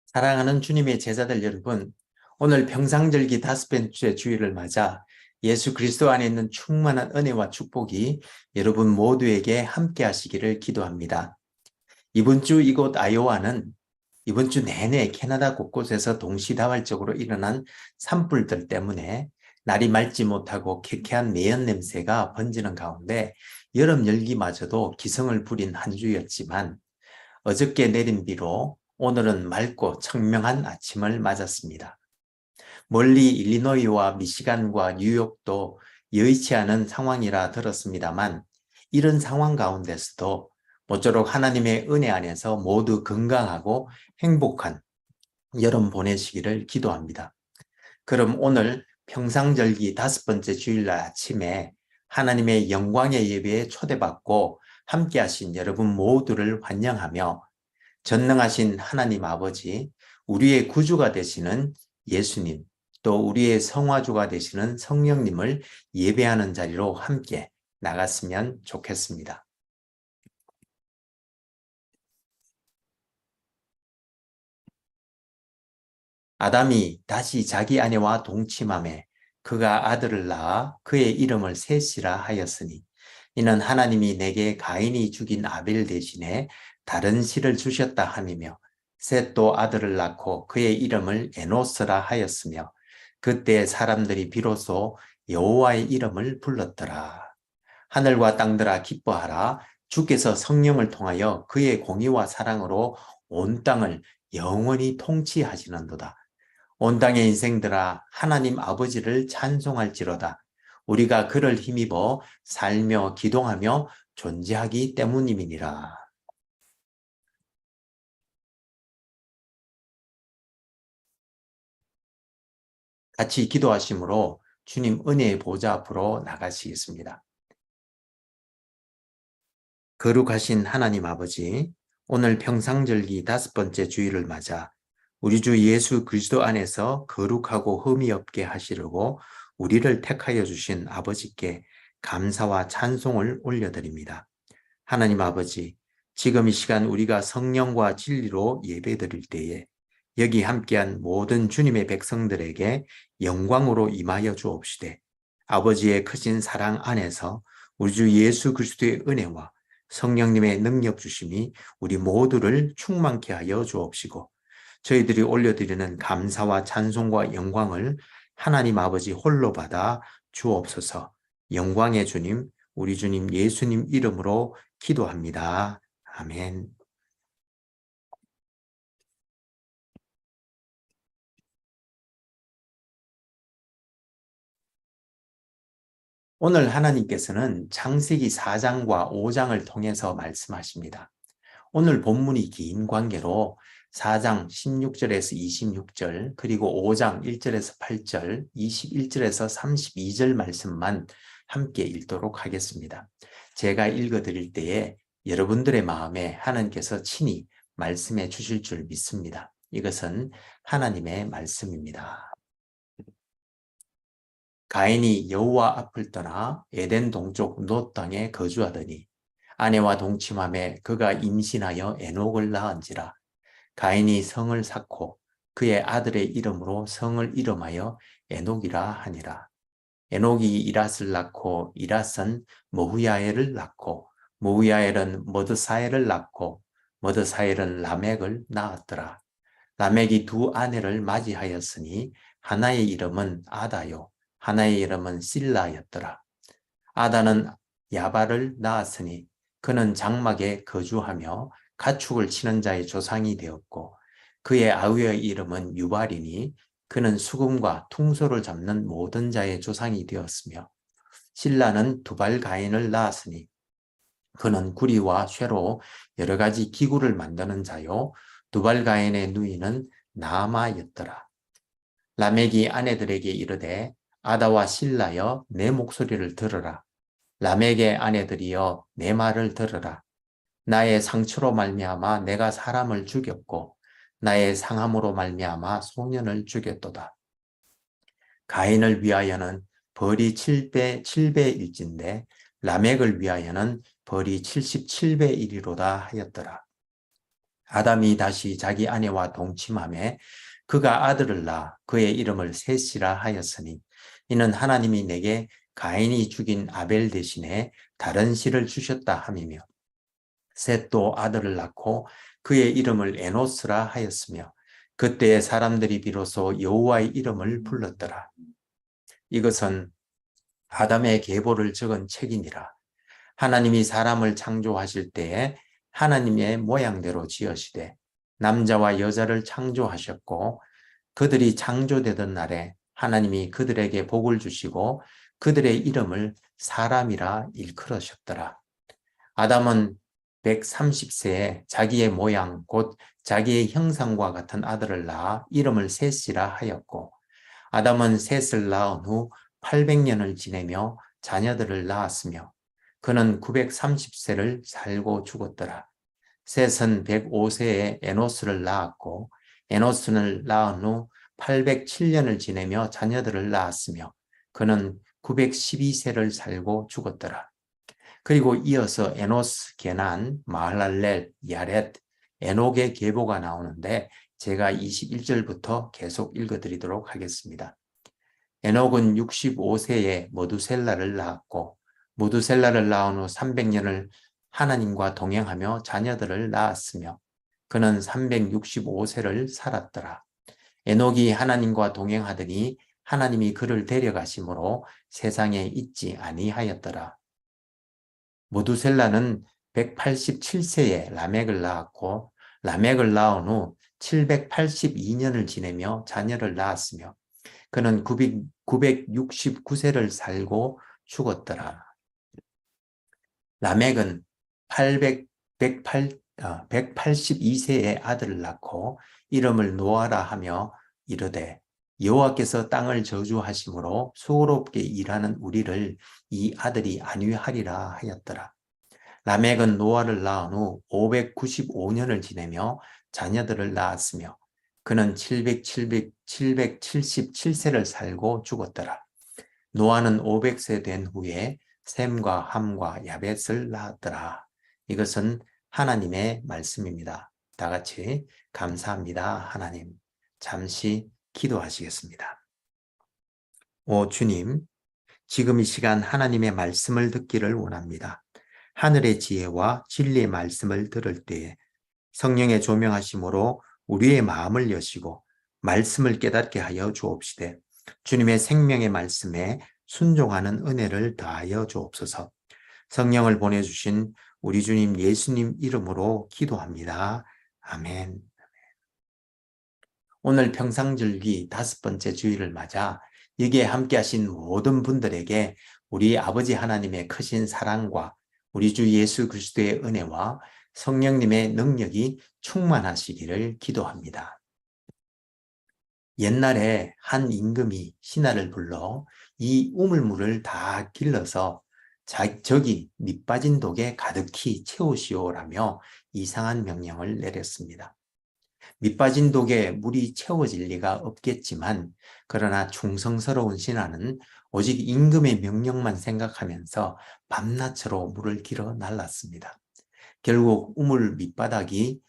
사랑하는 주님의 제자들 여러분, 오늘 평상절기 5번째 주일을 맞아 예수 그리스도 안에 있는 충만한 은혜와 축복이 여러분 모두에게 함께 하시기를 기도합니다. 이번 주 이곳 아이오와는 이번 주 내내 캐나다 곳곳에서 동시다발적으로 일어난 산불들 때문에 날이 맑지 못하고 쾌쾌한 매연 냄새가 번지는 가운데 여름 열기마저도 기승을 부린 한 주였지만 어저께 내린 비로 오늘은 맑고 청명한 아침을 맞았습니다. 멀리 일리노이와 미시간과 뉴욕도 여의치 않은 상황이라 들었습니다만 이런 상황 가운데서도 모쪼록 하나님의 은혜 안에서 모두 건강하고 행복한 여름 보내시기를 기도합니다. 그럼 오늘 평상절기 5번째 주일날 아침에 하나님의 영광의 예배에 초대받고 함께 하신 여러분 모두를 환영하며 전능하신 하나님 아버지, 우리의 구주가 되시는 예수님, 또 우리의 성화주가 되시는 성령님을 예배하는 자리로 함께 나갔으면 좋겠습니다. 아담이 다시 자기 아내와 동침함에 그가 아들을 낳아 그의 이름을 셋이라 하였으니 이는 하나님이 내게 가인이 죽인 아벨 대신에 다른 씨를 주셨다 함이며 셋도 아들을 낳고 그의 이름을 에노스라 하였으며 그때 사람들이 비로소 여호와의 이름을 불렀더라. 하늘과 땅들아 기뻐하라. 주께서 성령을 통하여 그의 공의와 사랑으로 온 땅을 영원히 통치하시는도다. 온 땅의 인생들아 하나님 아버지를 찬송할지로다. 우리가 그를 힘입어 살며 기동하며 존재하기 때문임이니라. 같이 기도하심으로 주님 은혜의 보좌 앞으로 나가시겠습니다. 거룩하신 하나님 아버지, 오늘 평상절기 5번째 주일을 맞아 우리 주 예수 그리스도 안에서 거룩하고 흠이 없게 하시려고 우리를 택하여 주신 아버지께 감사와 찬송을 올려드립니다. 하나님 아버지, 지금 이 시간 우리가 성령과 진리로 예배드릴 때에 여기 함께한 모든 주님의 백성들에게 영광으로 임하여 주옵시되 아버지의 크신 사랑 안에서 우리 주 예수 그리스도의 은혜와 성령님의 능력 주심이 우리 모두를 충만케 하여 주옵시고 저희들이 올려드리는 감사와 찬송과 영광을 하나님 아버지 홀로 받아 주옵소서. 영광의 주님, 우리 주님 예수님 이름으로 기도합니다. 아멘. 오늘 하나님께서는 창세기 4장과 5장을 통해서 말씀하십니다. 오늘 본문이 긴 관계로 4장 16절에서 26절 그리고 5장 1절에서 8절 21절에서 32절 말씀만 함께 읽도록 하겠습니다. 제가 읽어드릴 때에 여러분들의 마음에 하나님께서 친히 말씀해 주실 줄 믿습니다. 이것은 하나님의 말씀입니다. 가인이 여호와 앞을 떠나 에덴 동쪽 놋 땅에 거주하더니 아내와 동침함에 그가 임신하여 에녹을 낳은지라. 가인이 성을 쌓고 그의 아들의 이름으로 성을 이름하여 에녹이라 하니라. 에녹이 이랏을 낳고 이랏은 머후야엘을 낳고 머후야엘은 머드사엘을 낳고 머드사엘은 라멕을 낳았더라. 라멕이 두 아내를 맞이하였으니 하나의 이름은 아다요 하나의 이름은 실라였더라. 아다는 야발을 낳았으니 그는 장막에 거주하며 가축을 치는 자의 조상이 되었고 그의 아우의 이름은 유발이니 그는 수금과 퉁소를 잡는 모든 자의 조상이 되었으며 실라는 두발 가인을 낳았으니 그는 구리와 쇠로 여러 가지 기구를 만드는 자요 두발 가인의 누이는 나아마였더라. 라멕이 아내들에게 이르되 아다와 실라여 내 목소리를 들으라. 라멕의 아내들이여 내 말을 들으라. 나의 상처로 말미암아 내가 사람을 죽였고 나의 상함으로 말미암아 소년을 죽였도다. 가인을 위하여는 벌이 7배일진데 라멕을 위하여는 벌이 77배 1이로다 하였더라. 아담이 다시 자기 아내와 동침하매 그가 아들을 낳아 그의 이름을 셋이라 하였으니 이는 하나님이 내게 가인이 죽인 아벨 대신에 다른 씨를 주셨다 함이며 셋도 아들을 낳고 그의 이름을 에노스라 하였으며 그때의 사람들이 비로소 여호와의 이름을 불렀더라. 이것은 아담의 계보를 적은 책이니라. 하나님이 사람을 창조하실 때에 하나님의 모양대로 지으시되 남자와 여자를 창조하셨고 그들이 창조되던 날에 하나님이 그들에게 복을 주시고 그들의 이름을 사람이라 일컬으셨더라. 아담은 130세에 자기의 모양 곧 자기의 형상과 같은 아들을 낳아 이름을 셋이라 하였고 아담은 셋을 낳은 후 800년을 지내며 자녀들을 낳았으며 그는 930세를 살고 죽었더라. 셋은 105세에 에노스를 낳았고 에노스를 낳은 후 807년을 지내며 자녀들을 낳았으며 그는 912세를 살고 죽었더라. 그리고 이어서 에노스, 게난, 마할랄렐, 야렛, 에녹의 계보가 나오는데 제가 21절부터 계속 읽어드리도록 하겠습니다. 에녹은 65세에 머두셀라를 낳았고 머두셀라를 낳은 후 300년을 하나님과 동행하며 자녀들을 낳았으며 그는 365세를 살았더라. 에녹이 하나님과 동행하더니 하나님이 그를 데려가심으로 세상에 있지 아니하였더라. 모두셀라는 187세에 라멕을 낳았고 라멕을 낳은 후 782년을 지내며 자녀를 낳았으며 그는 969세를 살고 죽었더라. 라멕은 182세의 아들을 낳고 이름을 노아라 하며 이르되 여호와께서 땅을 저주하심으로 수고롭게 일하는 우리를 이 아들이 안위하리라 하였더라. 라멕은 노아를 낳은 후 595년을 지내며 자녀들을 낳았으며 그는 777세를 살고 죽었더라. 노아는 500세 된 후에 셈과 함과 야벳을 낳았더라. 이것은 하나님의 말씀입니다. 다 같이 감사합니다. 하나님. 잠시 기도하시겠습니다. 오 주님, 지금 이 시간 하나님의 말씀을 듣기를 원합니다. 하늘의 지혜와 진리의 말씀을 들을 때에 성령의 조명하심으로 우리의 마음을 여시고 말씀을 깨닫게 하여 주옵시되 주님의 생명의 말씀에 순종하는 은혜를 다하여 주옵소서. 성령을 보내주신 우리 주님 예수님 이름으로 기도합니다. 아멘. 오늘 평상절기 5번째 주일을 맞아 여기에 함께하신 모든 분들에게 우리 아버지 하나님의 크신 사랑과 우리 주 예수 그리스도의 은혜와 성령님의 능력이 충만하시기를 기도합니다. 옛날에 한 임금이 신하를 불러 이 우물물을 다 길러서 저기 밑빠진 독에 가득히 채우시오라며 이상한 명령을 내렸습니다. 밑빠진 독에 물이 채워질 리가 없겠지만 그러나 충성스러운 신하는 오직 임금의 명령만 생각하면서 밤낮으로 물을 길어 날랐습니다. 결국 우물 밑바닥이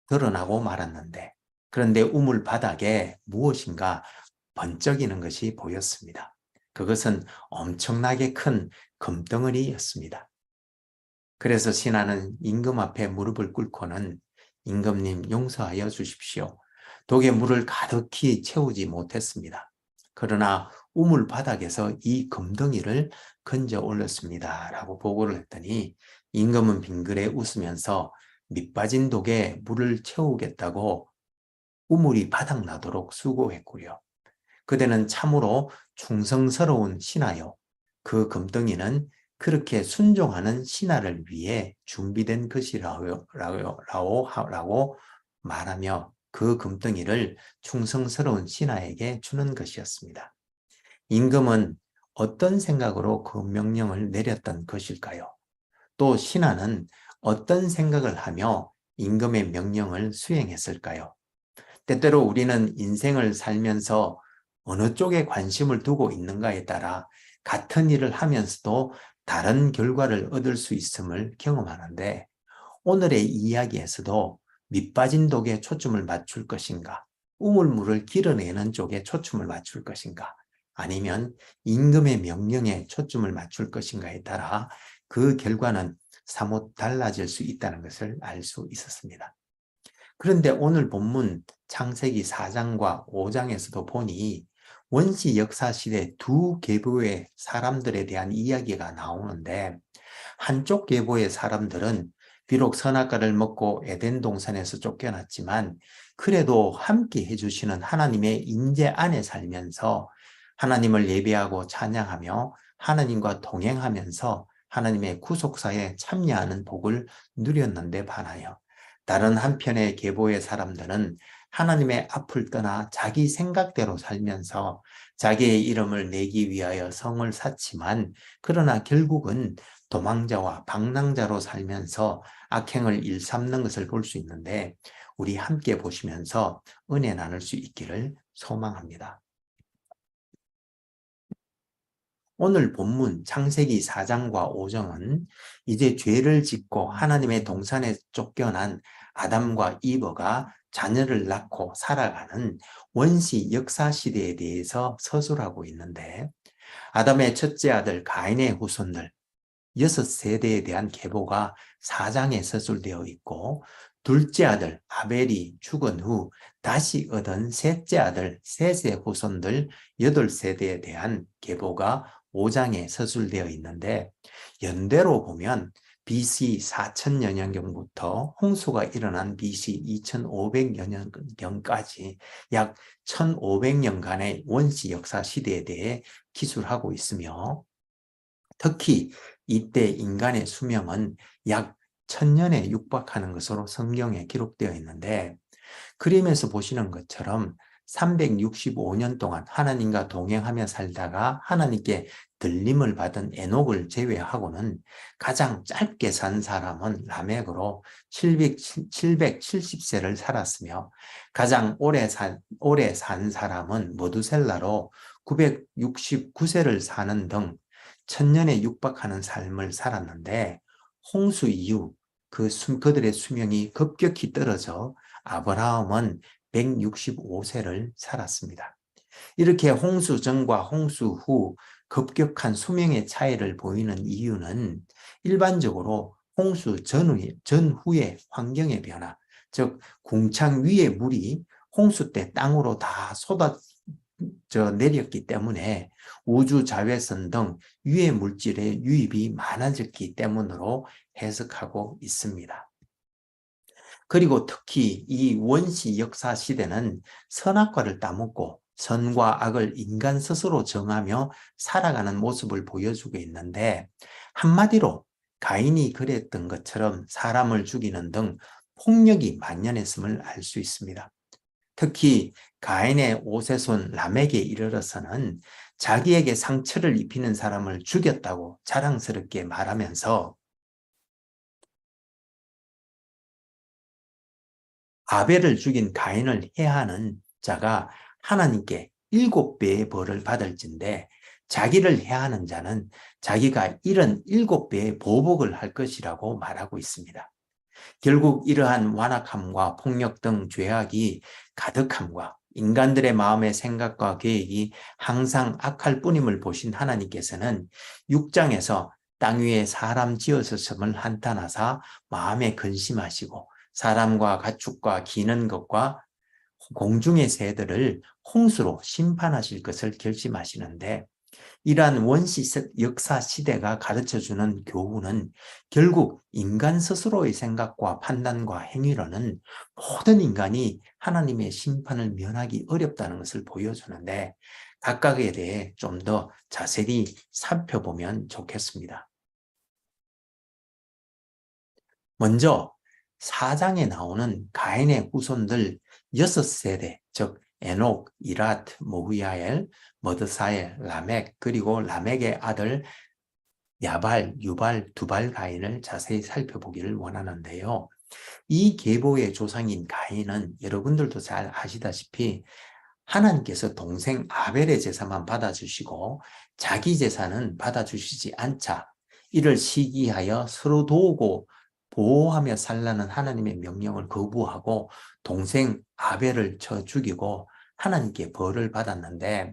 드러나고 말았는데 그런데 우물 바닥에 무엇인가 번쩍이는 것이 보였습니다. 그것은 엄청나게 큰 금덩어리였습니다. 그래서 신하는 임금 앞에 무릎을 꿇고는 임금님 용서하여 주십시오. 독에 물을 가득히 채우지 못했습니다. 그러나 우물 바닥에서 이 금덩이를 건져 올렸습니다. 라고 보고를 했더니 임금은 빙그레 웃으면서 밑빠진 독에 물을 채우겠다고 우물이 바닥나도록 수고했고요. 그대는 참으로 충성스러운 신하요. 그 금덩이는 그렇게 순종하는 신하를 위해 준비된 것이라고 말하며 그 금덩이를 충성스러운 신하에게 주는 것이었습니다. 임금은 어떤 생각으로 그 명령을 내렸던 것일까요? 또 신하는 어떤 생각을 하며 임금의 명령을 수행했을까요? 때때로 우리는 인생을 살면서 어느 쪽에 관심을 두고 있는가에 따라 같은 일을 하면서도 다른 결과를 얻을 수 있음을 경험하는데 오늘의 이야기에서도 밑빠진 독에 초점을 맞출 것인가? 우물물을 길어내는 쪽에 초점을 맞출 것인가? 아니면 임금의 명령에 초점을 맞출 것인가에 따라 그 결과는 사뭇 달라질 수 있다는 것을 알 수 있었습니다. 그런데 오늘 본문 창세기 4장과 5장에서도 보니 원시 역사시대 두 계보의 사람들에 대한 이야기가 나오는데, 한쪽 계보의 사람들은 비록 선악과를 먹고 에덴 동산에서 쫓겨났지만 그래도 함께 해주시는 하나님의 인재 안에 살면서 하나님을 예배하고 찬양하며 하나님과 동행하면서 하나님의 구속사에 참여하는 복을 누렸는데 반하여, 다른 한편의 계보의 사람들은 하나님의 앞을 떠나 자기 생각대로 살면서 자기의 이름을 내기 위하여 성을 쌓지만 그러나 결국은 도망자와 방랑자로 살면서 악행을 일삼는 것을 볼 수 있는데, 우리 함께 보시면서 은혜 나눌 수 있기를 소망합니다. 오늘 본문 창세기 4장과 5장은 이제 죄를 짓고 하나님의 동산에 쫓겨난 아담과 이브가 자녀를 낳고 살아가는 원시 역사 시대에 대해서 서술하고 있는데, 아담의 첫째 아들 가인의 후손들 6세대에 대한 계보가 4장에 서술되어 있고, 둘째 아들 아벨이 죽은 후 다시 얻은 셋째 아들 셋의 후손들 8세대에 대한 계보가 5장에 서술되어 있는데, 연대로 보면 BC 4000여 년경부터 홍수가 일어난 BC 2500여 년경까지 약 1500년간의 원시 역사 시대에 대해 기술하고 있으며, 특히 이때 인간의 수명은 약 1000년에 육박하는 것으로 성경에 기록되어 있는데, 그림에서 보시는 것처럼 365년 동안 하나님과 동행하며 살다가 하나님께 들림을 받은 에녹을 제외하고는 가장 짧게 산 사람은 라멕으로 770세를 살았으며, 가장 오래 산 사람은 머두셀라로 969세를 사는 등 1000년에 육박하는 삶을 살았는데, 홍수 이후 그들의 수명이 급격히 떨어져 아브라함은 165세를 살았습니다. 이렇게 홍수 전과 홍수 후 급격한 수명의 차이를 보이는 이유는 일반적으로 홍수 전후의 환경의 변화, 즉 궁창 위의 물이 홍수 때 땅으로 다 내렸기 때문에 우주 자외선 등 유해 물질의 유입이 많아졌기 때문으로 해석하고 있습니다. 그리고 특히 이 원시 역사 시대는 선악과를 따먹고 선과 악을 인간 스스로 정하며 살아가는 모습을 보여주고 있는데, 한마디로 가인이 그랬던 것처럼 사람을 죽이는 등 폭력이 만연했음을 알 수 있습니다. 특히 가인의 5세손 라멕에 이르러서는 자기에게 상처를 입히는 사람을 죽였다고 자랑스럽게 말하면서 아벨을 죽인 가인을 해하는 자가 하나님께 7배의 벌을 받을진데, 자기를 해하는 자는 자기가 이런 7배의 보복을 할 것이라고 말하고 있습니다. 결국 이러한 완악함과 폭력 등 죄악이 가득함과 인간들의 마음의 생각과 계획이 항상 악할 뿐임을 보신 하나님께서는 6장에서 땅 위에 사람 지으셨음을 한탄하사 마음에 근심하시고 사람과 가축과 기는 것과 공중의 새들을 홍수로 심판하실 것을 결심하시는데, 이러한 원시 역사 시대가 가르쳐주는 교훈은 결국 인간 스스로의 생각과 판단과 행위로는 모든 인간이 하나님의 심판을 면하기 어렵다는 것을 보여주는데, 각각에 대해 좀 더 자세히 살펴보면 좋겠습니다. 먼저 4장에 나오는 가인의 후손들 6세대, 즉 에녹, 이랏, 모후야엘, 머드사엘, 라멕, 그리고 라멕의 아들 야발, 유발, 두발 가인을 자세히 살펴보기를 원하는데요. 이 계보의 조상인 가인은 여러분들도 잘 아시다시피 하나님께서 동생 아벨의 제사만 받아주시고 자기 제사는 받아주시지 않자 이를 시기하여 서로 도우고 보호하며 살라는 하나님의 명령을 거부하고 동생 아벨을 쳐 죽이고 하나님께 벌을 받았는데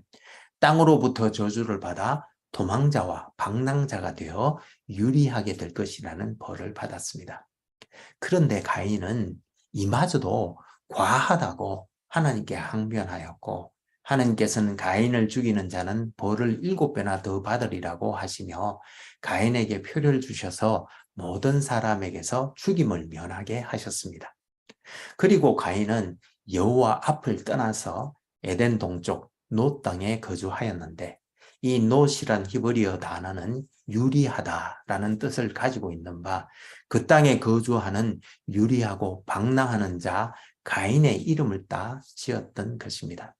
땅으로부터 저주를 받아 도망자와 방랑자가 되어 유리하게 될 것이라는 벌을 받았습니다. 그런데 가인은 이마저도 과하다고 하나님께 항변하였고 하나님께서는 가인을 죽이는 자는 벌을 7배나 더 받으리라고 하시며 가인에게 표를 주셔서 모든 사람에게서 죽임을 면하게 하셨습니다. 그리고 가인은 여호와 앞을 떠나서 에덴 동쪽 노 땅에 거주하였는데 이 노시란 히브리어 단어는 유리하다라는 뜻을 가지고 있는 바 그 땅에 거주하는 유리하고 방랑하는 자 가인의 이름을 따 지었던 것입니다.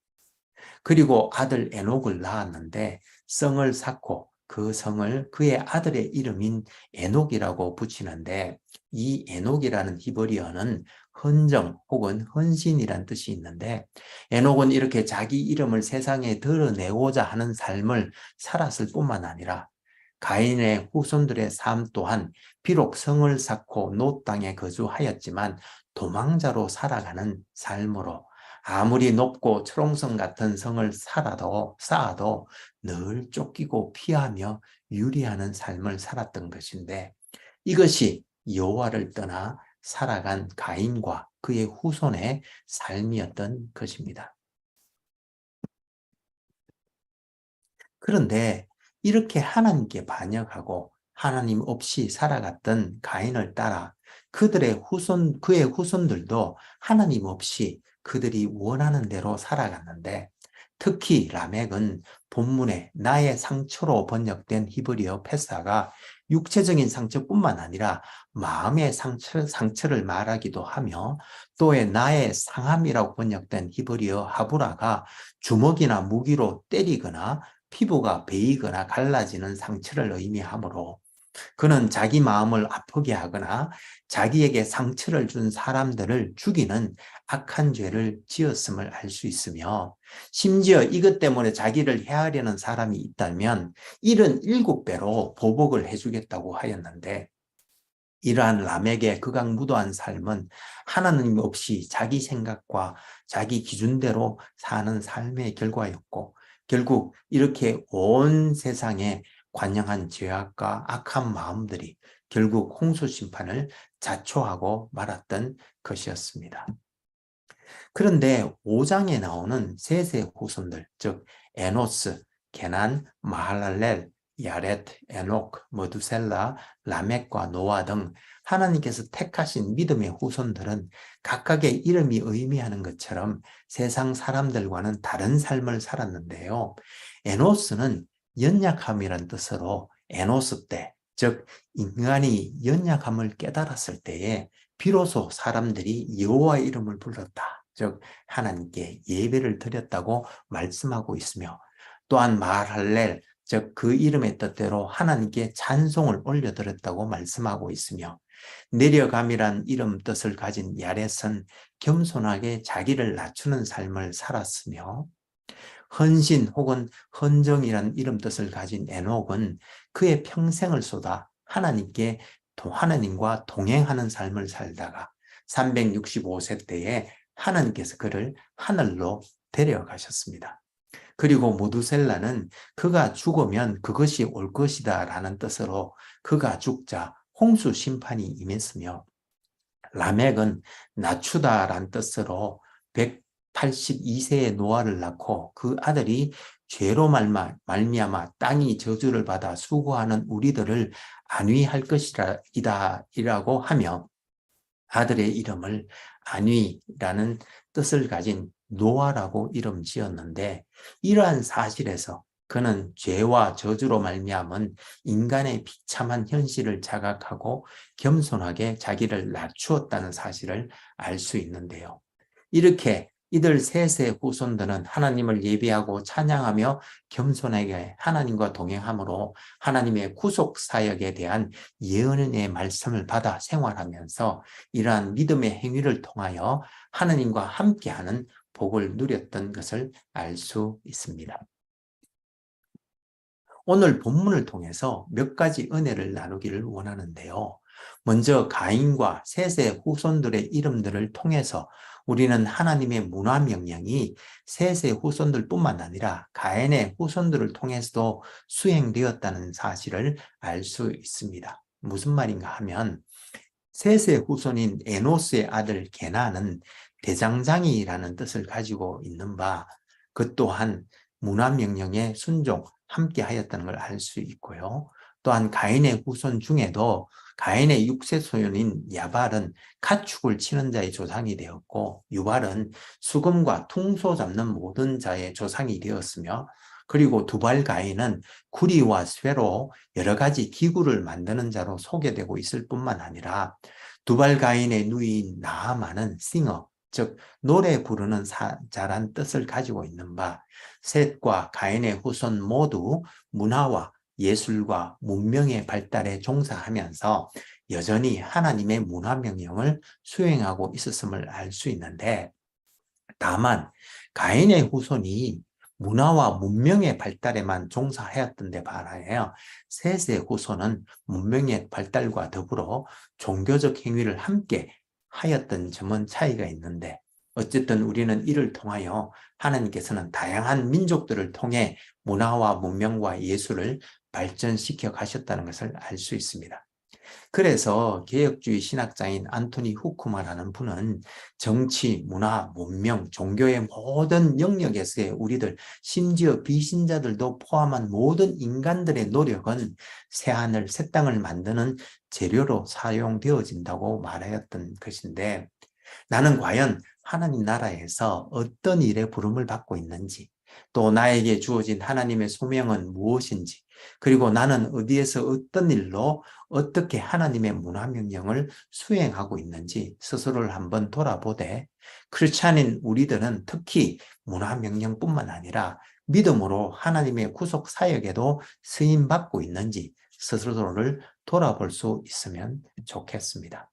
그리고 아들 에녹을 낳았는데 성을 쌓고 그 성을 그의 아들의 이름인 에녹이라고 붙이는데 이 에녹이라는 히브리어는 헌정 혹은 헌신이란 뜻이 있는데 에녹은 이렇게 자기 이름을 세상에 드러내고자 하는 삶을 살았을 뿐만 아니라 가인의 후손들의 삶 또한 비록 성을 쌓고 노 땅에 거주하였지만 도망자로 살아가는 삶으로 아무리 높고 철옹성 같은 성을 쌓아도 늘 쫓기고 피하며 유리하는 삶을 살았던 것인데 이것이 여호와를 떠나 살아간 가인과 그의 후손의 삶이었던 것입니다. 그런데 이렇게 하나님께 반역하고 하나님 없이 살아갔던 가인을 따라 그의 후손들도 하나님 없이 그들이 원하는 대로 살아갔는데 특히 라멕은 본문에 나의 상처로 번역된 히브리어 페사가 육체적인 상처뿐만 아니라 마음의 상처를 말하기도 하며 또에 나의 상함이라고 번역된 히브리어 하브라가 주먹이나 무기로 때리거나 피부가 베이거나 갈라지는 상처를 의미하므로 그는 자기 마음을 아프게 하거나 자기에게 상처를 준 사람들을 죽이는 악한 죄를 지었음을 알 수 있으며 심지어 이것 때문에 자기를 해하려는 사람이 있다면 77배로 보복을 해주겠다고 하였는데 이러한 라멕의 극악무도한 삶은 하나님 없이 자기 생각과 자기 기준대로 사는 삶의 결과였고 결국 이렇게 온 세상에 관영한 죄악과 악한 마음들이 결국 홍수 심판을 자초하고 말았던 것이었습니다. 그런데 5장에 나오는 셋의 후손들, 즉 에노스, 게난, 마할랄렐, 야렛, 에녹, 머두셀라, 라멕과 노아 등 하나님께서 택하신 믿음의 후손들은 각각의 이름이 의미하는 것처럼 세상 사람들과는 다른 삶을 살았는데요. 에노스는 연약함이란 뜻으로 에노스 때, 즉 인간이 연약함을 깨달았을 때에 비로소 사람들이 여호와의 이름을 불렀다. 즉 하나님께 예배를 드렸다고 말씀하고 있으며 또한 마할렐, 즉 그 이름의 뜻대로 하나님께 찬송을 올려드렸다고 말씀하고 있으며 내려감이란 이름 뜻을 가진 야렛은 겸손하게 자기를 낮추는 삶을 살았으며 헌신 혹은 헌정이란 이름 뜻을 가진 에녹은 그의 평생을 쏟아 하나님과 동행하는 삶을 살다가 365세 때에 하나님께서 그를 하늘로 데려가셨습니다. 그리고 모두셀라는 그가 죽으면 그것이 올 것이다 라는 뜻으로 그가 죽자 홍수 심판이 임했으며 라멕은 낮추다 란 뜻으로 182세의 노아를 낳고 그 아들이 죄로 말미암아 땅이 저주를 받아 수고하는 우리들을 안위할 것이라고 하며 아들의 이름을 안위라는 뜻을 가진 노아라고 이름 지었는데 이러한 사실에서 그는 죄와 저주로 말미암은 인간의 비참한 현실을 자각하고 겸손하게 자기를 낮추었다는 사실을 알 수 있는데요. 이렇게 이들 셋의 후손들은 하나님을 예배하고 찬양하며 겸손하게 하나님과 동행함으로 하나님의 구속 사역에 대한 예언의 말씀을 받아 생활하면서 이러한 믿음의 행위를 통하여 하나님과 함께하는 복을 누렸던 것을 알 수 있습니다. 오늘 본문을 통해서 몇 가지 은혜를 나누기를 원하는데요. 먼저 가인과 셋의 후손들의 이름들을 통해서 우리는 하나님의 문화 명령이 셋의 후손들뿐만 아니라 가인의 후손들을 통해서도 수행되었다는 사실을 알 수 있습니다. 무슨 말인가 하면 셋의 후손인 에노스의 아들 게나는 대장장이라는 뜻을 가지고 있는 바, 그 또한 문화명령에 순종, 함께 하였다는 걸 알 수 있고요. 또한 가인의 후손 중에도 가인의 6세 소년인 야발은 가축을 치는 자의 조상이 되었고, 유발은 수금과 퉁소 잡는 모든 자의 조상이 되었으며, 그리고 두발 가인은 구리와 쇠로 여러 가지 기구를 만드는 자로 소개되고 있을 뿐만 아니라 두발 가인의 누이인 나아만은 싱어, 즉 노래 부르는 자란 뜻을 가지고 있는 바, 셋과 가인의 후손 모두 문화와 예술과 문명의 발달에 종사하면서 여전히 하나님의 문화 명령을 수행하고 있었음을 알 수 있는데, 다만 가인의 후손이 문화와 문명의 발달에만 종사하였던 데 반하여 셋의 후손은 문명의 발달과 더불어 종교적 행위를 함께 하였던 점은 차이가 있는데, 어쨌든 우리는 이를 통하여 하나님께서는 다양한 민족들을 통해 문화와 문명과 예술을 발전시켜 가셨다는 것을 알 수 있습니다. 그래서 개혁주의 신학자인 안토니 후쿠마라는 분은 정치, 문화, 문명, 종교의 모든 영역에서의 우리들, 심지어 비신자들도 포함한 모든 인간들의 노력은 새하늘, 새 땅을 만드는 재료로 사용되어진다고 말하였던 것인데, 나는 과연 하나님 나라에서 어떤 일에 부름을 받고 있는지, 또 나에게 주어진 하나님의 소명은 무엇인지, 그리고 나는 어디에서 어떤 일로 어떻게 하나님의 문화명령을 수행하고 있는지 스스로를 한번 돌아보되, 크리스찬인 우리들은 특히 문화명령뿐만 아니라 믿음으로 하나님의 구속 사역에도 쓰임받고 있는지 스스로를 돌아볼 수 있으면 좋겠습니다.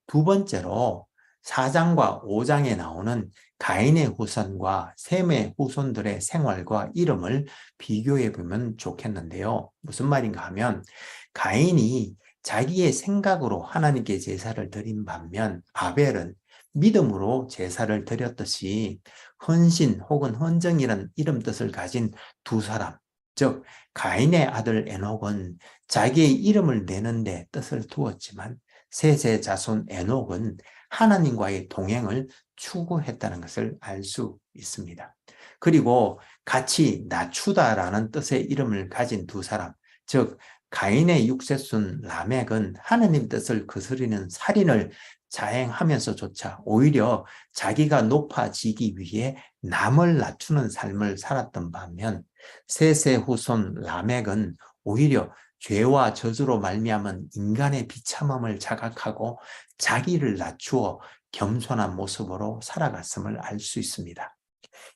두 번째로 4장과 5장에 나오는 가인의 후손과 셈의 후손들의 생활과 이름을 비교해 보면 좋겠는데요. 무슨 말인가 하면 가인이 자기의 생각으로 하나님께 제사를 드린 반면 아벨은 믿음으로 제사를 드렸듯이 헌신 혹은 헌정이라는 이름 뜻을 가진 두 사람, 즉 가인의 아들 에녹은 자기의 이름을 내는데 뜻을 두었지만 셋의 자손 에녹은 하나님과의 동행을 추구했다는 것을 알 수 있습니다. 그리고 같이 낮추다라는 뜻의 이름을 가진 두 사람, 즉 가인의 육세손 라멕은 하나님 뜻을 거스르는 살인을 자행하면서조차 오히려 자기가 높아지기 위해 남을 낮추는 삶을 살았던 반면, 셋의 후손 라멕은 오히려 죄와 저주로 말미암은 인간의 비참함을 자각하고 자기를 낮추어 겸손한 모습으로 살아갔음을 알 수 있습니다.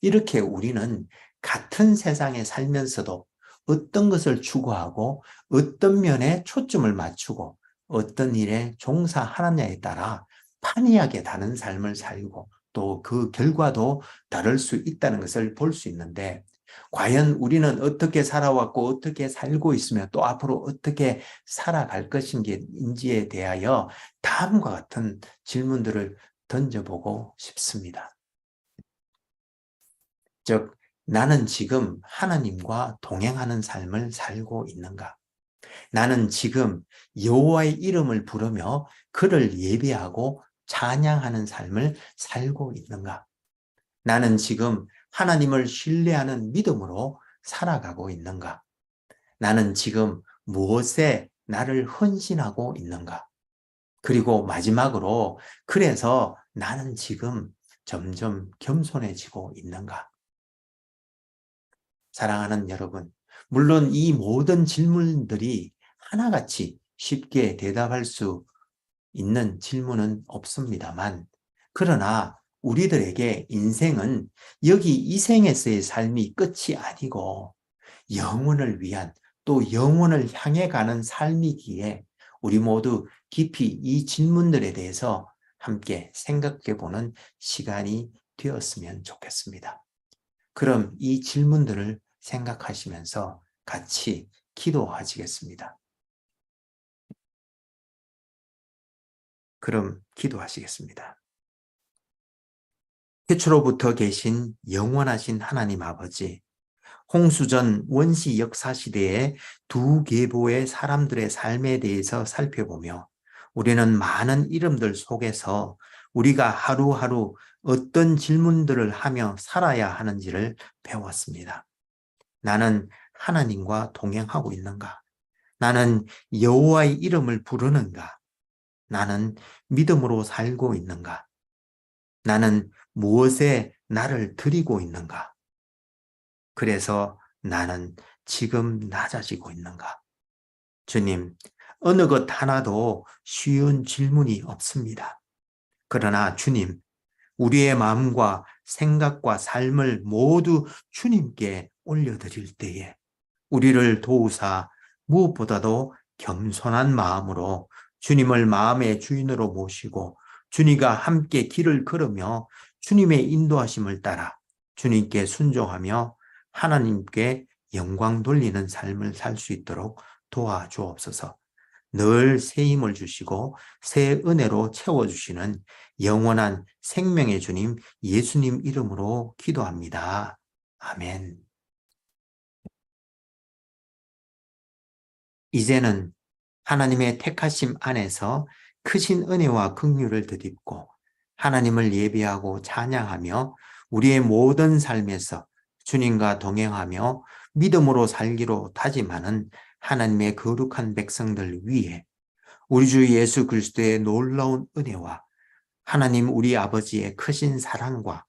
이렇게 우리는 같은 세상에 살면서도 어떤 것을 추구하고 어떤 면에 초점을 맞추고 어떤 일에 종사하느냐에 따라 판이하게 다른 삶을 살고 또 그 결과도 다를 수 있다는 것을 볼 수 있는데, 과연 우리는 어떻게 살아왔고 어떻게 살고 있으며 또 앞으로 어떻게 살아갈 것인지에 대하여 다음과 같은 질문들을 던져보고 싶습니다. 즉, 나는 지금 하나님과 동행하는 삶을 살고 있는가? 나는 지금 여호와의 이름을 부르며 그를 예배하고 찬양하는 삶을 살고 있는가? 나는 지금 하나님을 신뢰하는 믿음으로 살아가고 있는가? 나는 지금 무엇에 나를 헌신하고 있는가? 그리고 마지막으로, 그래서 나는 지금 점점 겸손해지고 있는가? 사랑하는 여러분, 물론 이 모든 질문들이 하나같이 쉽게 대답할 수 있는 질문은 없습니다만, 그러나 우리들에게 인생은 여기 이 생에서의 삶이 끝이 아니고 영혼을 위한, 또 영혼을 향해 가는 삶이기에 우리 모두 깊이 이 질문들에 대해서 함께 생각해 보는 시간이 되었으면 좋겠습니다. 그럼 이 질문들을 생각하시면서 같이 기도하시겠습니다. 그럼 기도하시겠습니다. 태초로부터 계신 영원하신 하나님 아버지, 홍수전 원시 역사 시대의 두 계보의 사람들의 삶에 대해서 살펴보며 우리는 많은 이름들 속에서 우리가 하루하루 어떤 질문들을 하며 살아야 하는지를 배웠습니다. 나는 하나님과 동행하고 있는가? 나는 여호와의 이름을 부르는가? 나는 믿음으로 살고 있는가? 나는 무엇에 나를 드리고 있는가? 그래서 나는 지금 낮아지고 있는가? 주님, 어느 것 하나도 쉬운 질문이 없습니다. 그러나 주님, 우리의 마음과 생각과 삶을 모두 주님께 올려드릴 때에 우리를 도우사 무엇보다도 겸손한 마음으로 주님을 마음의 주인으로 모시고 주님과 함께 길을 걸으며 주님의 인도하심을 따라 주님께 순종하며 하나님께 영광 돌리는 삶을 살 수 있도록 도와주옵소서. 늘 새 힘을 주시고 새 은혜로 채워주시는 영원한 생명의 주님 예수님 이름으로 기도합니다. 아멘. 이제는 하나님의 택하심 안에서 크신 은혜와 긍휼을 덧입고 하나님을 예배하고 찬양하며 우리의 모든 삶에서 주님과 동행하며 믿음으로 살기로 다짐하는 하나님의 거룩한 백성들 위해 우리 주 예수 그리스도의 놀라운 은혜와 하나님 우리 아버지의 크신 사랑과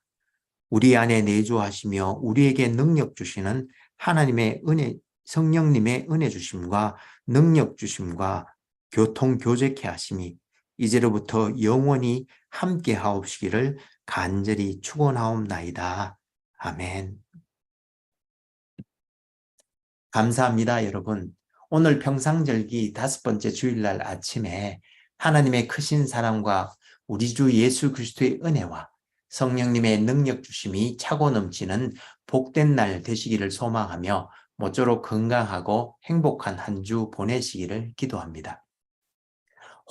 우리 안에 내주하시며 우리에게 능력 주시는 하나님의 은혜, 성령님의 은혜 주심과 능력 주심과 교통 교제케 하심이 이제로부터 영원히 함께 하옵시기를 간절히 축원하옵나이다. 아멘. 감사합니다, 여러분. 오늘 평상절기 5번째 주일날 아침에 하나님의 크신 사랑과 우리 주 예수 그리스도의 은혜와 성령님의 능력 주심이 차고 넘치는 복된 날 되시기를 소망하며 모쪼록 건강하고 행복한 한 주 보내시기를 기도합니다.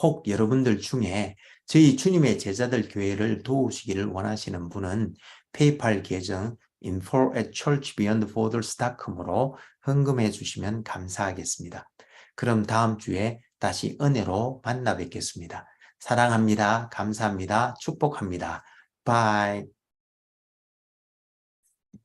혹 여러분들 중에 저희 주님의 제자들 교회를 도우시기를 원하시는 분은 페이팔 계정 info@churchbeyondborders.com으로 헌금해 주시면 감사하겠습니다. 그럼 다음 주에 다시 은혜로 만나 뵙겠습니다. 사랑합니다. 감사합니다. 축복합니다. 바이.